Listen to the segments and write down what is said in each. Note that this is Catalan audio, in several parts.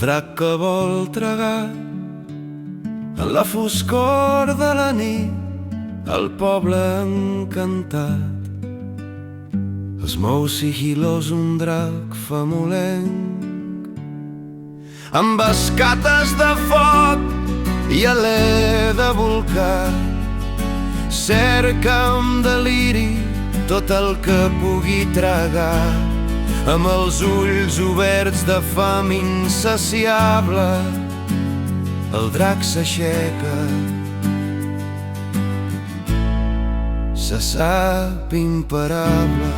drac que vol tragar en la foscor de la nit el poble encantat. Es mou sigilós un drac famolenc amb escates de foc i alè de volcà. Cerca amb deliri tot el que pugui tragar, amb els ulls oberts de fam insaciable. El drac s'aixeca, se sap imparable.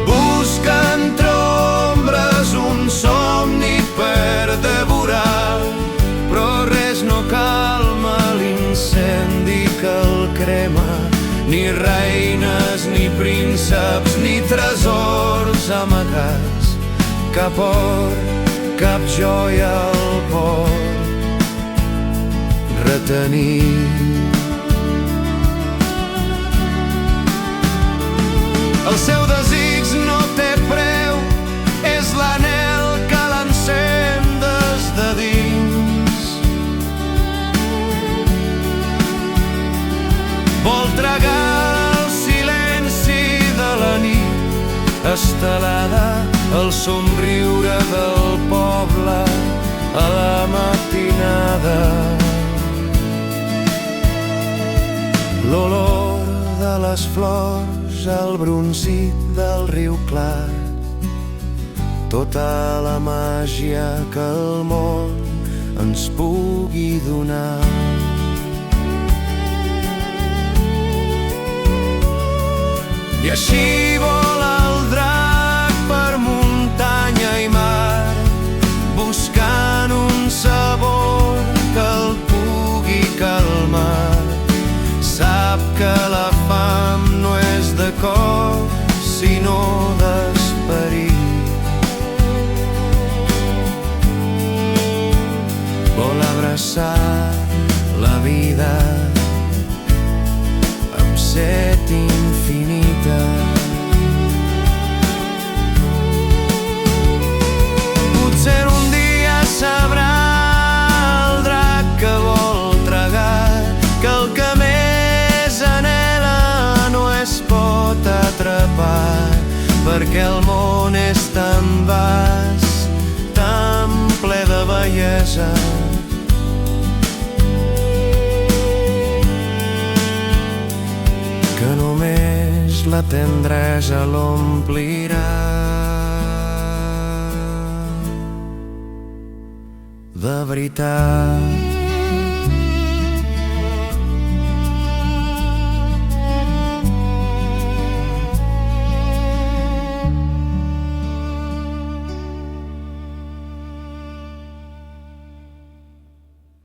Busca entre ombres un somni per devorar, però res no calma l'incendi que el crema. Ni reines, ni prínceps, ni tresors amagats, cap or, cap joia al pot retenir. El seu desig no té preu, és l'anhel que l'encén des de dins. Vol tragar el silenci de la nit estelada, el somriure del poble a la matinada. L'olor de les flors, el bronzit del riu clar, tota la màgia que el món ens pugui donar. I així vola el drac per muntanya i mar, buscant un sabor que el pugui calmar. Sap que la fam no és de cor, sinó d'esperit. Vol abraçar la vida amb set infinita. Potser un dia sabrà el drac que vol tragar, que el que més anhela no es pot atrapar, perquè el món és tan vast, tan ple de bellesa, que només la tendresa l'omplirà de veritat.